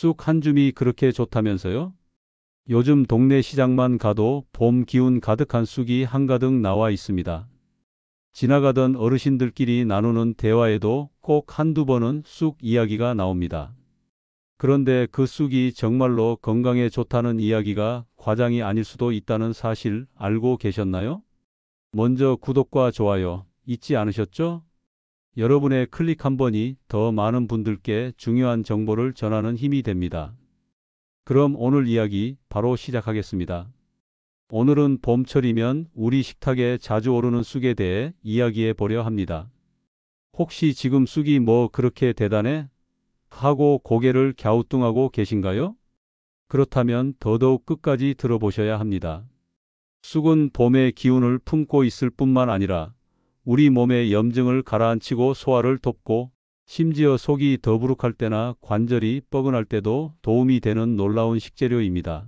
쑥 한 줌이 그렇게 좋다면서요? 요즘 동네 시장만 가도 봄 기운 가득한 쑥이 한가득 나와 있습니다. 지나가던 어르신들끼리 나누는 대화에도 꼭 한두 번은 쑥 이야기가 나옵니다. 그런데 그 쑥이 정말로 건강에 좋다는 이야기가 과장이 아닐 수도 있다는 사실 알고 계셨나요? 먼저 구독과 좋아요 잊지 않으셨죠? 여러분의 클릭 한 번이 더 많은 분들께 중요한 정보를 전하는 힘이 됩니다. 그럼 오늘 이야기 바로 시작하겠습니다. 오늘은 봄철이면 우리 식탁에 자주 오르는 쑥에 대해 이야기해 보려 합니다. 혹시 지금 쑥이 뭐 그렇게 대단해? 하고 고개를 갸우뚱하고 계신가요? 그렇다면 더더욱 끝까지 들어보셔야 합니다. 쑥은 봄의 기운을 품고 있을 뿐만 아니라 우리 몸의 염증을 가라앉히고 소화를 돕고 심지어 속이 더부룩할 때나 관절이 뻐근할 때도 도움이 되는 놀라운 식재료입니다.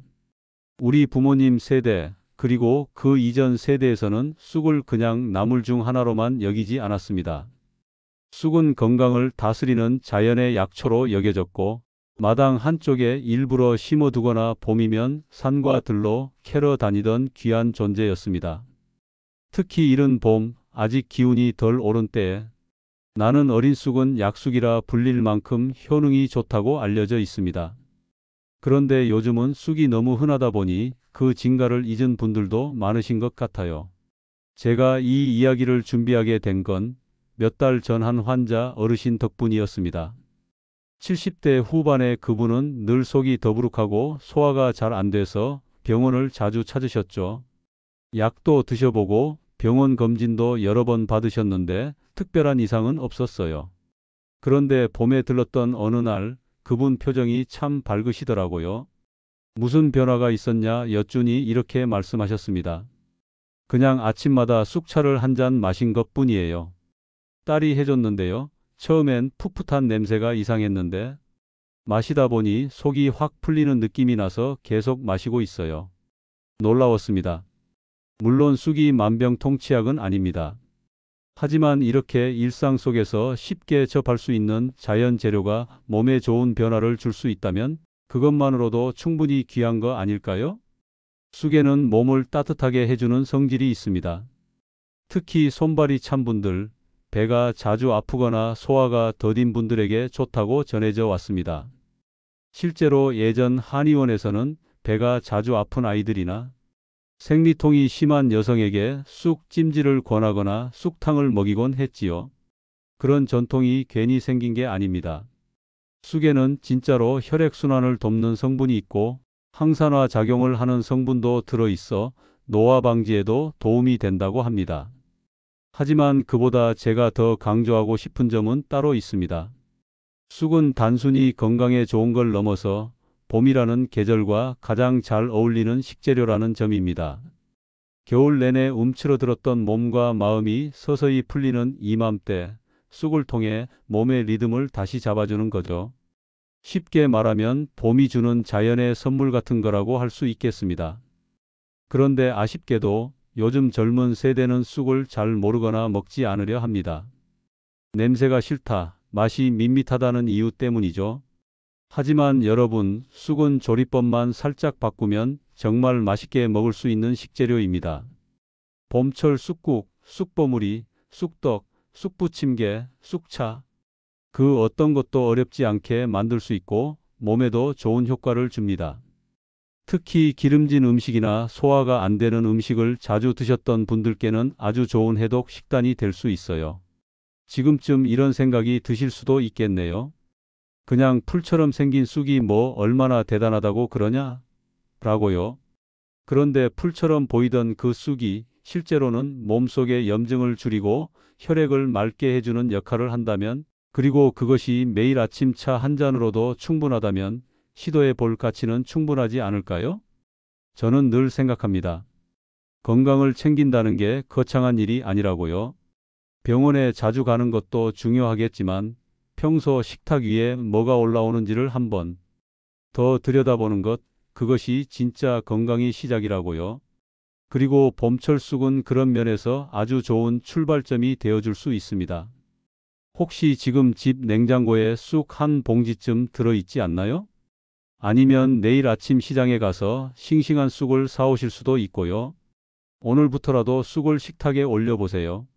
우리 부모님 세대 그리고 그 이전 세대에서는 쑥을 그냥 나물 중 하나로만 여기지 않았습니다. 쑥은 건강을 다스리는 자연의 약초로 여겨졌고 마당 한쪽에 일부러 심어두거나 봄이면 산과 들로 캐러 다니던 귀한 존재였습니다. 특히 이른 봄, 아직 기운이 덜 오른 때에 나는 어린 쑥은 약쑥이라 불릴 만큼 효능이 좋다고 알려져 있습니다. 그런데 요즘은 쑥이 너무 흔하다 보니 그 진가를 잊은 분들도 많으신 것 같아요. 제가 이 이야기를 준비하게 된 건 몇 달 전 한 환자 어르신 덕분이었습니다. 70대 후반의 그분은 늘 속이 더부룩하고 소화가 잘 안 돼서 병원을 자주 찾으셨죠. 약도 드셔보고 병원 검진도 여러 번 받으셨는데 특별한 이상은 없었어요. 그런데 봄에 들렀던 어느 날 그분 표정이 참 밝으시더라고요. 무슨 변화가 있었냐 여쭈니 이렇게 말씀하셨습니다. 그냥 아침마다 쑥차를 한 잔 마신 것뿐이에요. 딸이 해줬는데요. 처음엔 풋풋한 냄새가 이상했는데 마시다 보니 속이 확 풀리는 느낌이 나서 계속 마시고 있어요. 놀라웠습니다. 물론 쑥이 만병통치약은 아닙니다. 하지만 이렇게 일상 속에서 쉽게 접할 수 있는 자연 재료가 몸에 좋은 변화를 줄 수 있다면 그것만으로도 충분히 귀한 거 아닐까요? 쑥에는 몸을 따뜻하게 해주는 성질이 있습니다. 특히 손발이 찬 분들, 배가 자주 아프거나 소화가 더딘 분들에게 좋다고 전해져 왔습니다. 실제로 예전 한의원에서는 배가 자주 아픈 아이들이나 생리통이 심한 여성에게 쑥 찜질을 권하거나 쑥탕을 먹이곤 했지요. 그런 전통이 괜히 생긴 게 아닙니다. 쑥에는 진짜로 혈액순환을 돕는 성분이 있고 항산화 작용을 하는 성분도 들어있어 노화 방지에도 도움이 된다고 합니다. 하지만 그보다 제가 더 강조하고 싶은 점은 따로 있습니다. 쑥은 단순히 건강에 좋은 걸 넘어서 봄이라는 계절과 가장 잘 어울리는 식재료라는 점입니다. 겨울 내내 움츠러들었던 몸과 마음이 서서히 풀리는 이맘때 쑥을 통해 몸의 리듬을 다시 잡아주는 거죠. 쉽게 말하면 봄이 주는 자연의 선물 같은 거라고 할 수 있겠습니다. 그런데 아쉽게도 요즘 젊은 세대는 쑥을 잘 모르거나 먹지 않으려 합니다. 냄새가 싫다, 맛이 밋밋하다는 이유 때문이죠. 하지만 여러분, 쑥은 조리법만 살짝 바꾸면 정말 맛있게 먹을 수 있는 식재료입니다. 봄철 쑥국, 쑥버무리, 쑥떡, 쑥부침개, 쑥차. 그 어떤 것도 어렵지 않게 만들 수 있고 몸에도 좋은 효과를 줍니다. 특히 기름진 음식이나 소화가 안 되는 음식을 자주 드셨던 분들께는 아주 좋은 해독 식단이 될 수 있어요. 지금쯤 이런 생각이 드실 수도 있겠네요. 그냥 풀처럼 생긴 쑥이 뭐 얼마나 대단하다고 그러냐? 라고요. 그런데 풀처럼 보이던 그 쑥이 실제로는 몸속의 염증을 줄이고 혈액을 맑게 해주는 역할을 한다면 그리고 그것이 매일 아침 차 한 잔으로도 충분하다면 시도해 볼 가치는 충분하지 않을까요? 저는 늘 생각합니다. 건강을 챙긴다는 게 거창한 일이 아니라고요. 병원에 자주 가는 것도 중요하겠지만 평소 식탁 위에 뭐가 올라오는지를 한번 더 들여다보는 것, 그것이 진짜 건강의 시작이라고요. 그리고 봄철 쑥은 그런 면에서 아주 좋은 출발점이 되어줄 수 있습니다. 혹시 지금 집 냉장고에 쑥 한 봉지쯤 들어있지 않나요? 아니면 내일 아침 시장에 가서 싱싱한 쑥을 사오실 수도 있고요. 오늘부터라도 쑥을 식탁에 올려보세요.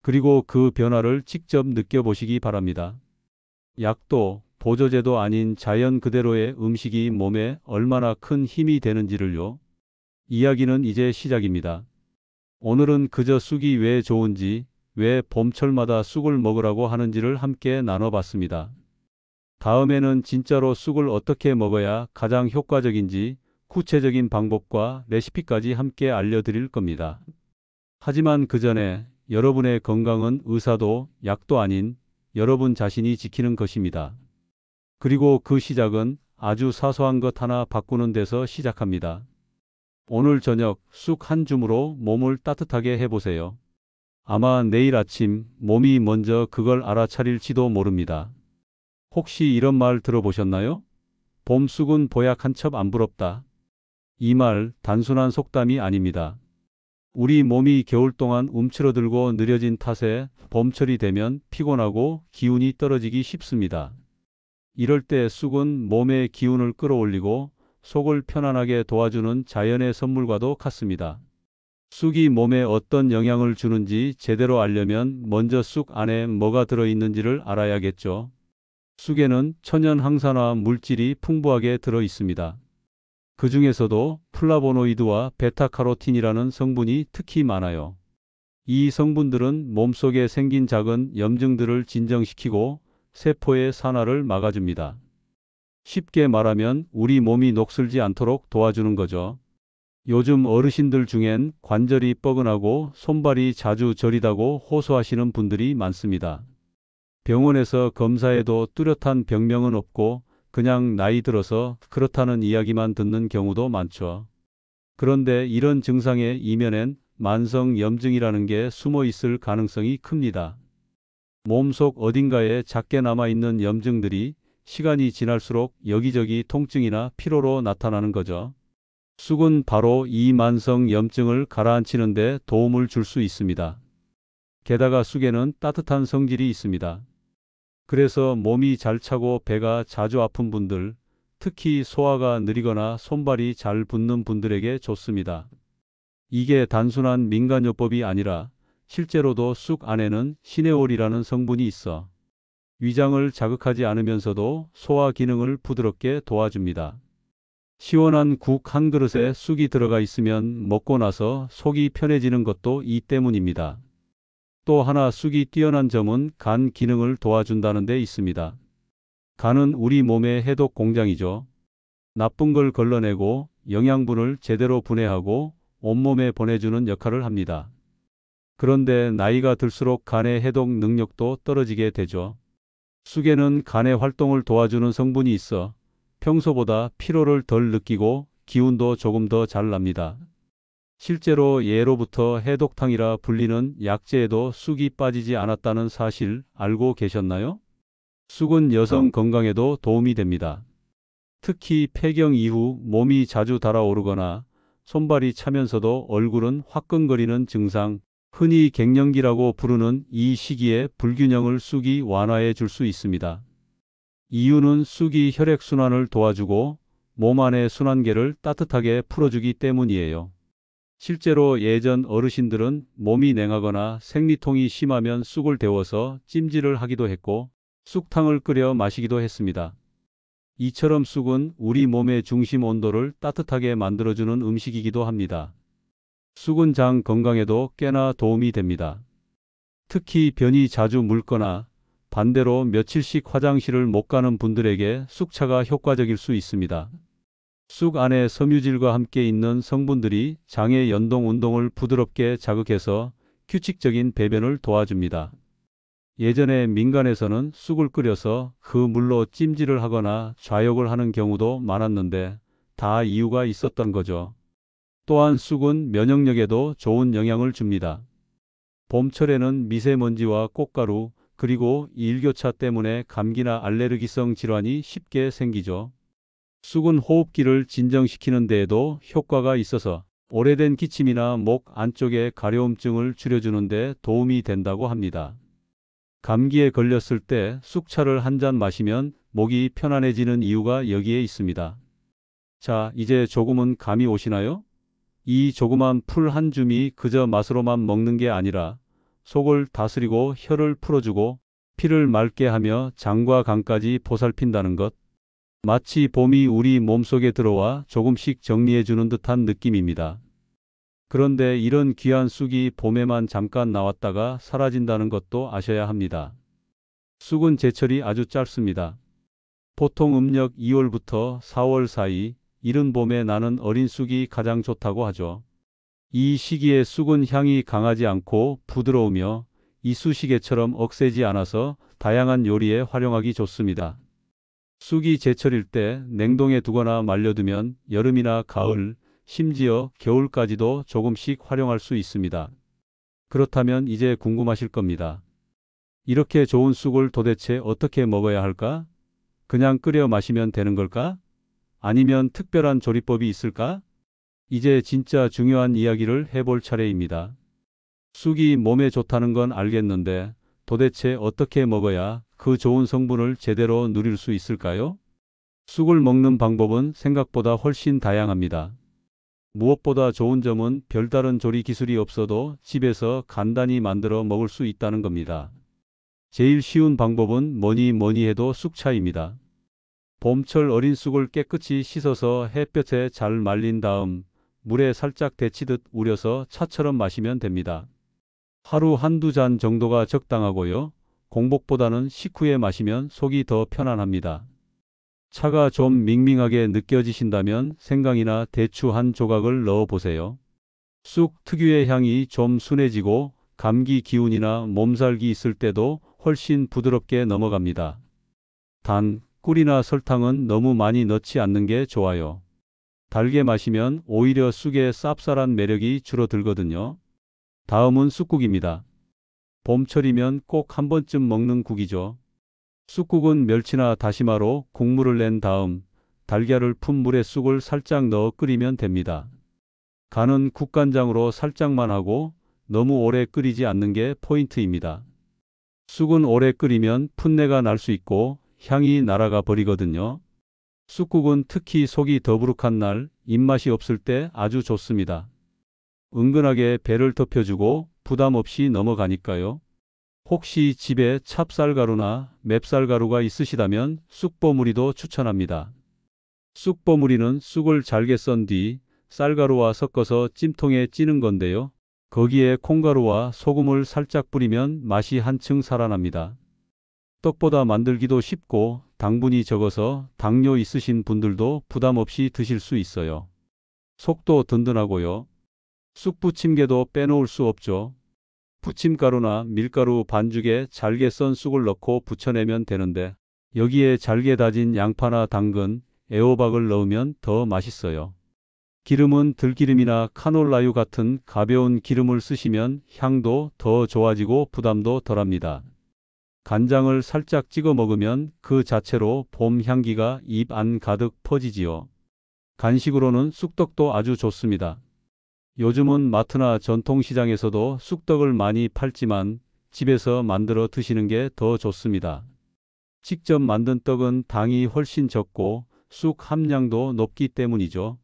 그리고 그 변화를 직접 느껴보시기 바랍니다. 약도 보조제도 아닌 자연 그대로의 음식이 몸에 얼마나 큰 힘이 되는지를요. 이야기는 이제 시작입니다. 오늘은 그저 쑥이 왜 좋은지, 왜 봄철마다 쑥을 먹으라고 하는지를 함께 나눠봤습니다. 다음에는 진짜로 쑥을 어떻게 먹어야 가장 효과적인지 구체적인 방법과 레시피까지 함께 알려드릴 겁니다. 하지만 그 전에 여러분의 건강은 의사도 약도 아닌 여러분 자신이 지키는 것입니다. 그리고 그 시작은 아주 사소한 것 하나 바꾸는 데서 시작합니다. 오늘 저녁 쑥 한 줌으로 몸을 따뜻하게 해보세요. 아마 내일 아침 몸이 먼저 그걸 알아차릴지도 모릅니다. 혹시 이런 말 들어보셨나요? 봄 쑥은 보약 한 첩 안 부럽다. 이 말 단순한 속담이 아닙니다. 우리 몸이 겨울 동안 움츠러들고 느려진 탓에 봄철이 되면 피곤하고 기운이 떨어지기 쉽습니다. 이럴 때 쑥은 몸의 기운을 끌어올리고 속을 편안하게 도와주는 자연의 선물과도 같습니다. 쑥이 몸에 어떤 영향을 주는지 제대로 알려면 먼저 쑥 안에 뭐가 들어있는지를 알아야겠죠. 쑥에는 천연 항산화 물질이 풍부하게 들어 있습니다. 그 중에서도 플라보노이드와 베타카로틴이라는 성분이 특히 많아요. 이 성분들은 몸속에 생긴 작은 염증들을 진정시키고 세포의 산화를 막아줍니다. 쉽게 말하면 우리 몸이 녹슬지 않도록 도와주는 거죠. 요즘 어르신들 중엔 관절이 뻐근하고 손발이 자주 저리다고 호소하시는 분들이 많습니다. 병원에서 검사해도 뚜렷한 병명은 없고 그냥 나이 들어서 그렇다는 이야기만 듣는 경우도 많죠. 그런데 이런 증상의 이면엔 만성 염증이라는 게 숨어 있을 가능성이 큽니다. 몸속 어딘가에 작게 남아있는 염증들이 시간이 지날수록 여기저기 통증이나 피로로 나타나는 거죠. 쑥은 바로 이 만성 염증을 가라앉히는 데 도움을 줄 수 있습니다. 게다가 쑥에는 따뜻한 성질이 있습니다. 그래서 몸이 잘 차고 배가 자주 아픈 분들, 특히 소화가 느리거나 손발이 잘 붓는 분들에게 좋습니다. 이게 단순한 민간요법이 아니라 실제로도 쑥 안에는 시네올이라는 성분이 있어 위장을 자극하지 않으면서도 소화 기능을 부드럽게 도와줍니다. 시원한 국 한 그릇에 쑥이 들어가 있으면 먹고 나서 속이 편해지는 것도 이 때문입니다. 또 하나 쑥이 뛰어난 점은 간 기능을 도와준다는 데 있습니다. 간은 우리 몸의 해독 공장이죠. 나쁜 걸 걸러내고 영양분을 제대로 분해하고 온몸에 보내주는 역할을 합니다. 그런데 나이가 들수록 간의 해독 능력도 떨어지게 되죠. 쑥에는 간의 활동을 도와주는 성분이 있어 평소보다 피로를 덜 느끼고 기운도 조금 더 잘 납니다. 실제로 예로부터 해독탕이라 불리는 약재에도 쑥이 빠지지 않았다는 사실 알고 계셨나요? 쑥은 여성 건강에도 도움이 됩니다. 특히 폐경 이후 몸이 자주 달아오르거나 손발이 차면서도 얼굴은 화끈거리는 증상, 흔히 갱년기라고 부르는 이 시기에 불균형을 쑥이 완화해 줄 수 있습니다. 이유는 쑥이 혈액순환을 도와주고 몸 안의 순환계를 따뜻하게 풀어주기 때문이에요. 실제로 예전 어르신들은 몸이 냉하거나 생리통이 심하면 쑥을 데워서 찜질을 하기도 했고 쑥탕을 끓여 마시기도 했습니다. 이처럼 쑥은 우리 몸의 중심 온도를 따뜻하게 만들어주는 음식이기도 합니다. 쑥은 장 건강에도 꽤나 도움이 됩니다. 특히 변이 자주 묽거나 반대로 며칠씩 화장실을 못 가는 분들에게 쑥차가 효과적일 수 있습니다. 쑥 안에 섬유질과 함께 있는 성분들이 장의 연동 운동을 부드럽게 자극해서 규칙적인 배변을 도와줍니다. 예전에 민간에서는 쑥을 끓여서 그 물로 찜질을 하거나 좌욕을 하는 경우도 많았는데 다 이유가 있었던 거죠. 또한 쑥은 면역력에도 좋은 영향을 줍니다. 봄철에는 미세먼지와 꽃가루 그리고 일교차 때문에 감기나 알레르기성 질환이 쉽게 생기죠. 쑥은 호흡기를 진정시키는 데에도 효과가 있어서 오래된 기침이나 목 안쪽의 가려움증을 줄여주는 데 도움이 된다고 합니다. 감기에 걸렸을 때 쑥차를 한 잔 마시면 목이 편안해지는 이유가 여기에 있습니다. 자, 이제 조금은 감이 오시나요? 이 조그만 풀 한 줌이 그저 맛으로만 먹는 게 아니라 속을 다스리고 혀를 풀어주고 피를 맑게 하며 장과 간까지 보살핀다는 것. 마치 봄이 우리 몸속에 들어와 조금씩 정리해주는 듯한 느낌입니다. 그런데 이런 귀한 쑥이 봄에만 잠깐 나왔다가 사라진다는 것도 아셔야 합니다. 쑥은 제철이 아주 짧습니다. 보통 음력 2월부터 4월 사이 이른 봄에 나는 어린 쑥이 가장 좋다고 하죠. 이 시기에 쑥은 향이 강하지 않고 부드러우며 이쑤시개처럼 억세지 않아서 다양한 요리에 활용하기 좋습니다. 쑥이 제철일 때 냉동에 두거나 말려두면 여름이나 가을, 심지어 겨울까지도 조금씩 활용할 수 있습니다. 그렇다면 이제 궁금하실 겁니다. 이렇게 좋은 쑥을 도대체 어떻게 먹어야 할까? 그냥 끓여 마시면 되는 걸까? 아니면 특별한 조리법이 있을까? 이제 진짜 중요한 이야기를 해볼 차례입니다. 쑥이 몸에 좋다는 건 알겠는데 도대체 어떻게 먹어야 그 좋은 성분을 제대로 누릴 수 있을까요? 쑥을 먹는 방법은 생각보다 훨씬 다양합니다. 무엇보다 좋은 점은 별다른 조리 기술이 없어도 집에서 간단히 만들어 먹을 수 있다는 겁니다. 제일 쉬운 방법은 뭐니 해도 쑥차입니다. 봄철 어린 쑥을 깨끗이 씻어서 햇볕에 잘 말린 다음 물에 살짝 데치듯 우려서 차처럼 마시면 됩니다. 하루 한두 잔 정도가 적당하고요. 공복보다는 식후에 마시면 속이 더 편안합니다. 차가 좀 밍밍하게 느껴지신다면 생강이나 대추 한 조각을 넣어 보세요. 쑥 특유의 향이 좀 순해지고 감기 기운이나 몸살기 있을 때도 훨씬 부드럽게 넘어갑니다. 단, 꿀이나 설탕은 너무 많이 넣지 않는 게 좋아요. 달게 마시면 오히려 쑥의 쌉쌀한 매력이 줄어들거든요. 다음은 쑥국입니다. 봄철이면 꼭 한 번쯤 먹는 국이죠. 쑥국은 멸치나 다시마로 국물을 낸 다음 달걀을 푼 물에 쑥을 살짝 넣어 끓이면 됩니다. 간은 국간장으로 살짝만 하고 너무 오래 끓이지 않는 게 포인트입니다. 쑥은 오래 끓이면 풋내가 날 수 있고 향이 날아가 버리거든요. 쑥국은 특히 속이 더부룩한 날, 입맛이 없을 때 아주 좋습니다. 은근하게 배를 덮여주고 부담 없이 넘어가니까요. 혹시 집에 찹쌀가루나 맵쌀가루가 있으시다면 쑥버무리도 추천합니다. 쑥버무리는 쑥을 잘게 썬 뒤 쌀가루와 섞어서 찜통에 찌는 건데요. 거기에 콩가루와 소금을 살짝 뿌리면 맛이 한층 살아납니다. 떡보다 만들기도 쉽고 당분이 적어서 당뇨 있으신 분들도 부담 없이 드실 수 있어요. 속도 든든하고요. 쑥부침개도 빼놓을 수 없죠. 부침가루나 밀가루 반죽에 잘게 썬 쑥을 넣고 부쳐내면 되는데 여기에 잘게 다진 양파나 당근, 애호박을 넣으면 더 맛있어요. 기름은 들기름이나 카놀라유 같은 가벼운 기름을 쓰시면 향도 더 좋아지고 부담도 덜합니다. 간장을 살짝 찍어 먹으면 그 자체로 봄 향기가 입 안 가득 퍼지지요. 간식으로는 쑥떡도 아주 좋습니다. 요즘은 마트나 전통시장에서도 쑥떡을 많이 팔지만 집에서 만들어 드시는 게 더 좋습니다. 직접 만든 떡은 당이 훨씬 적고 쑥 함량도 높기 때문이죠.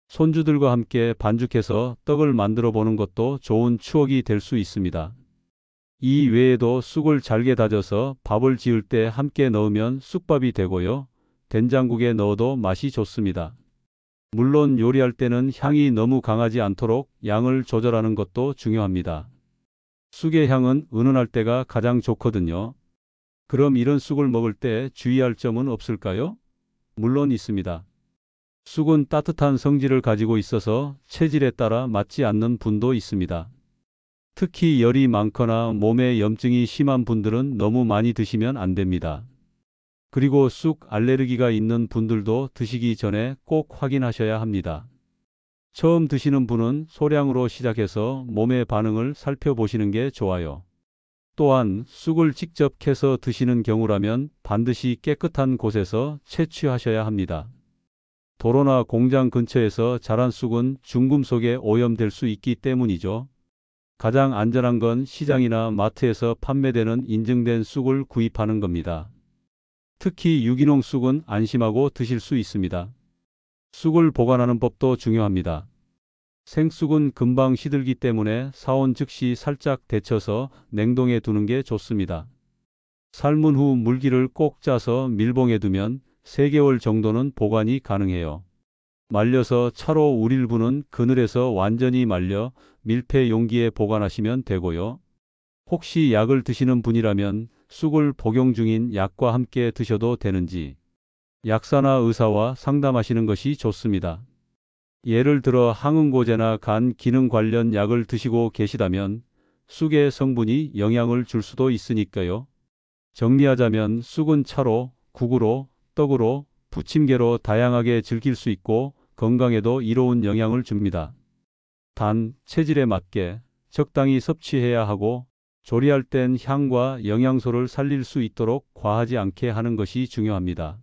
손주들과 함께 반죽해서 떡을 만들어 보는 것도 좋은 추억이 될 수 있습니다. 이 외에도 쑥을 잘게 다져서 밥을 지을 때 함께 넣으면 쑥밥이 되고요. 된장국에 넣어도 맛이 좋습니다. 물론 요리할 때는 향이 너무 강하지 않도록 양을 조절하는 것도 중요합니다. 쑥의 향은 은은할 때가 가장 좋거든요. 그럼 이런 쑥을 먹을 때 주의할 점은 없을까요? 물론 있습니다. 쑥은 따뜻한 성질을 가지고 있어서 체질에 따라 맞지 않는 분도 있습니다. 특히 열이 많거나 몸에 염증이 심한 분들은 너무 많이 드시면 안 됩니다. 그리고 쑥 알레르기가 있는 분들도 드시기 전에 꼭 확인하셔야 합니다. 처음 드시는 분은 소량으로 시작해서 몸의 반응을 살펴보시는 게 좋아요. 또한 쑥을 직접 캐서 드시는 경우라면 반드시 깨끗한 곳에서 채취하셔야 합니다. 도로나 공장 근처에서 자란 쑥은 중금속에 오염될 수 있기 때문이죠. 가장 안전한 건 시장이나 마트에서 판매되는 인증된 쑥을 구입하는 겁니다. 특히 유기농 쑥은 안심하고 드실 수 있습니다. 쑥을 보관하는 법도 중요합니다. 생쑥은 금방 시들기 때문에 사온 즉시 살짝 데쳐서 냉동에 두는 게 좋습니다. 삶은 후 물기를 꼭 짜서 밀봉해 두면 3개월 정도는 보관이 가능해요. 말려서 차로 우릴 부는 그늘에서 완전히 말려 밀폐 용기에 보관하시면 되고요. 혹시 약을 드시는 분이라면 쑥을 복용 중인 약과 함께 드셔도 되는지 약사나 의사와 상담하시는 것이 좋습니다. 예를 들어 항응고제나 간 기능 관련 약을 드시고 계시다면 쑥의 성분이 영향을 줄 수도 있으니까요. 정리하자면 쑥은 차로, 국으로, 떡으로, 부침개로 다양하게 즐길 수 있고 건강에도 이로운 영향을 줍니다. 단, 체질에 맞게 적당히 섭취해야 하고 조리할 땐 향과 영양소를 살릴 수 있도록 과하지 않게 하는 것이 중요합니다.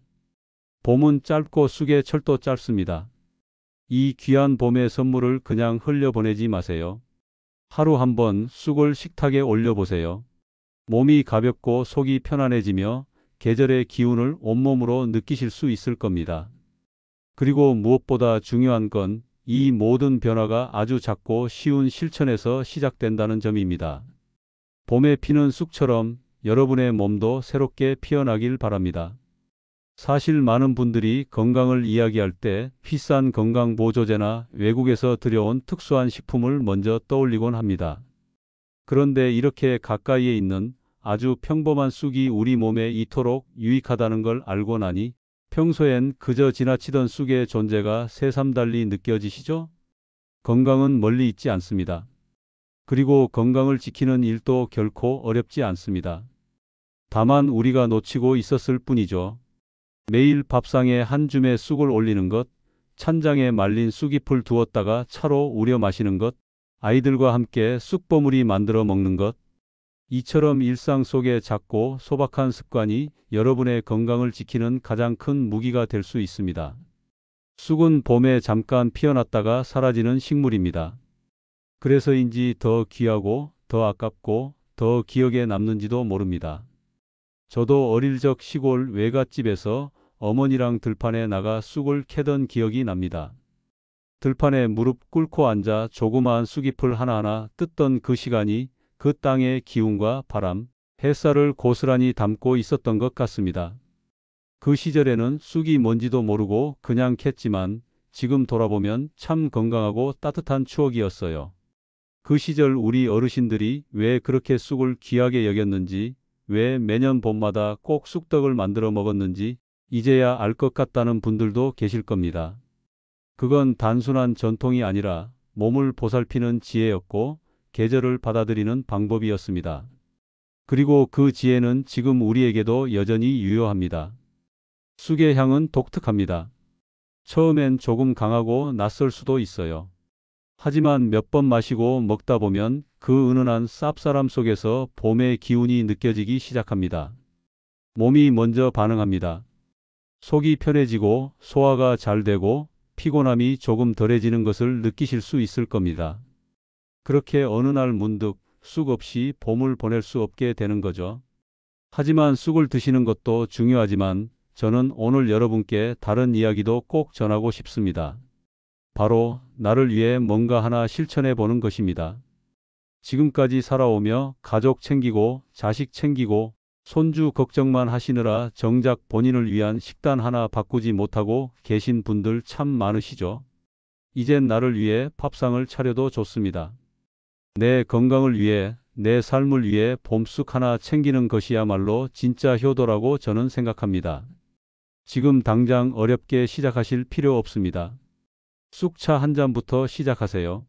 봄은 짧고 쑥의 철도 짧습니다. 이 귀한 봄의 선물을 그냥 흘려보내지 마세요. 하루 한번 쑥을 식탁에 올려보세요. 몸이 가볍고 속이 편안해지며 계절의 기운을 온몸으로 느끼실 수 있을 겁니다. 그리고 무엇보다 중요한 건 이 모든 변화가 아주 작고 쉬운 실천에서 시작된다는 점입니다. 봄에 피는 쑥처럼 여러분의 몸도 새롭게 피어나길 바랍니다. 사실 많은 분들이 건강을 이야기할 때 비싼 건강보조제나 외국에서 들여온 특수한 식품을 먼저 떠올리곤 합니다. 그런데 이렇게 가까이에 있는 아주 평범한 쑥이 우리 몸에 이토록 유익하다는 걸 알고 나니 평소엔 그저 지나치던 쑥의 존재가 새삼달리 느껴지시죠? 건강은 멀리 있지 않습니다. 그리고 건강을 지키는 일도 결코 어렵지 않습니다. 다만 우리가 놓치고 있었을 뿐이죠. 매일 밥상에 한 줌의 쑥을 올리는 것, 찬장에 말린 쑥잎을 두었다가 차로 우려 마시는 것, 아이들과 함께 쑥버무리 만들어 먹는 것, 이처럼 일상 속의 작고 소박한 습관이 여러분의 건강을 지키는 가장 큰 무기가 될 수 있습니다. 쑥은 봄에 잠깐 피어났다가 사라지는 식물입니다. 그래서인지 더 귀하고 더 아깝고 더 기억에 남는지도 모릅니다. 저도 어릴 적 시골 외갓집에서 어머니랑 들판에 나가 쑥을 캐던 기억이 납니다. 들판에 무릎 꿇고 앉아 조그마한 쑥잎을 하나하나 뜯던 그 시간이 그 땅의 기운과 바람, 햇살을 고스란히 담고 있었던 것 같습니다. 그 시절에는 쑥이 뭔지도 모르고 그냥 캤지만 지금 돌아보면 참 건강하고 따뜻한 추억이었어요. 그 시절 우리 어르신들이 왜 그렇게 쑥을 귀하게 여겼는지, 왜 매년 봄마다 꼭 쑥떡을 만들어 먹었는지 이제야 알 것 같다는 분들도 계실 겁니다. 그건 단순한 전통이 아니라 몸을 보살피는 지혜였고 계절을 받아들이는 방법이었습니다. 그리고 그 지혜는 지금 우리에게도 여전히 유효합니다. 쑥의 향은 독특합니다. 처음엔 조금 강하고 낯설 수도 있어요. 하지만 몇 번 마시고 먹다 보면 그 은은한 쌉쌀함 속에서 봄의 기운이 느껴지기 시작합니다. 몸이 먼저 반응합니다. 속이 편해지고 소화가 잘 되고 피곤함이 조금 덜해지는 것을 느끼실 수 있을 겁니다. 그렇게 어느 날 문득 쑥 없이 봄을 보낼 수 없게 되는 거죠. 하지만 쑥을 드시는 것도 중요하지만 저는 오늘 여러분께 다른 이야기도 꼭 전하고 싶습니다. 바로 나를 위해 뭔가 하나 실천해 보는 것입니다. 지금까지 살아오며 가족 챙기고 자식 챙기고 손주 걱정만 하시느라 정작 본인을 위한 식단 하나 바꾸지 못하고 계신 분들 참 많으시죠? 이젠 나를 위해 밥상을 차려도 좋습니다. 내 건강을 위해, 내 삶을 위해 봄쑥 하나 챙기는 것이야말로 진짜 효도라고 저는 생각합니다. 지금 당장 어렵게 시작하실 필요 없습니다. 쑥차 한 잔부터 시작하세요.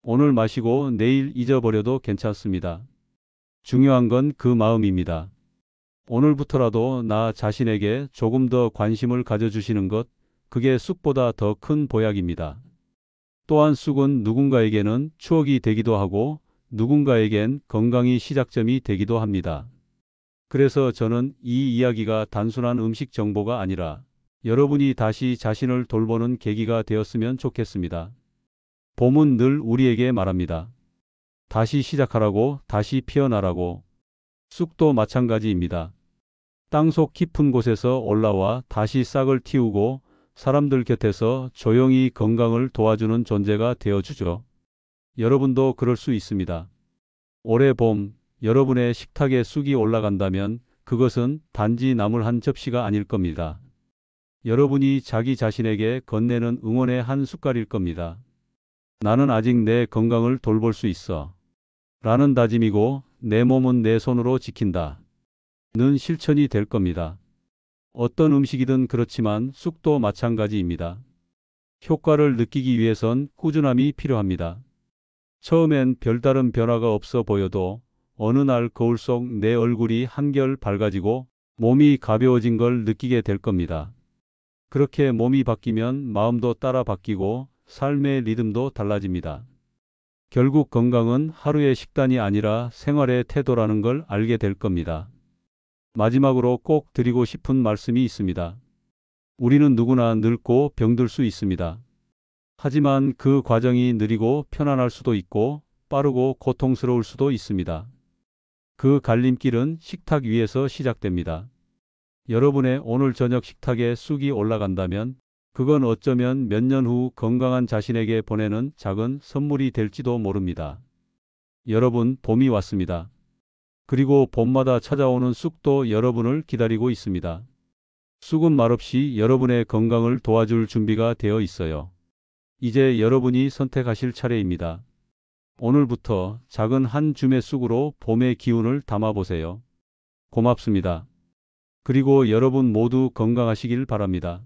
오늘 마시고 내일 잊어버려도 괜찮습니다. 중요한 건 그 마음입니다. 오늘부터라도 나 자신에게 조금 더 관심을 가져주시는 것, 그게 쑥보다 더 큰 보약입니다. 또한 쑥은 누군가에게는 추억이 되기도 하고 누군가에겐 건강이 시작점이 되기도 합니다. 그래서 저는 이 이야기가 단순한 음식 정보가 아니라 여러분이 다시 자신을 돌보는 계기가 되었으면 좋겠습니다. 봄은 늘 우리에게 말합니다. 다시 시작하라고, 다시 피어나라고. 쑥도 마찬가지입니다. 땅속 깊은 곳에서 올라와 다시 싹을 틔우고 사람들 곁에서 조용히 건강을 도와주는 존재가 되어주죠. 여러분도 그럴 수 있습니다. 올해 봄, 여러분의 식탁에 쑥이 올라간다면 그것은 단지 나물 한 접시가 아닐 겁니다. 여러분이 자기 자신에게 건네는 응원의 한 숟갈일 겁니다. 나는 아직 내 건강을 돌볼 수 있어. 라는 다짐이고 내 몸은 내 손으로 지킨다. 는 실천이 될 겁니다. 어떤 음식이든 그렇지만 쑥도 마찬가지입니다. 효과를 느끼기 위해선 꾸준함이 필요합니다. 처음엔 별다른 변화가 없어 보여도 어느 날 거울 속 내 얼굴이 한결 밝아지고 몸이 가벼워진 걸 느끼게 될 겁니다. 그렇게 몸이 바뀌면 마음도 따라 바뀌고 삶의 리듬도 달라집니다. 결국 건강은 하루의 식단이 아니라 생활의 태도라는 걸 알게 될 겁니다. 마지막으로 꼭 드리고 싶은 말씀이 있습니다. 우리는 누구나 늙고 병들 수 있습니다. 하지만 그 과정이 느리고 편안할 수도 있고 빠르고 고통스러울 수도 있습니다. 그 갈림길은 식탁 위에서 시작됩니다. 여러분의 오늘 저녁 식탁에 쑥이 올라간다면 그건 어쩌면 몇 년 후 건강한 자신에게 보내는 작은 선물이 될지도 모릅니다. 여러분, 봄이 왔습니다. 그리고 봄마다 찾아오는 쑥도 여러분을 기다리고 있습니다. 쑥은 말없이 여러분의 건강을 도와줄 준비가 되어 있어요. 이제 여러분이 선택하실 차례입니다. 오늘부터 작은 한 줌의 쑥으로 봄의 기운을 담아보세요. 고맙습니다. 그리고 여러분 모두 건강하시길 바랍니다.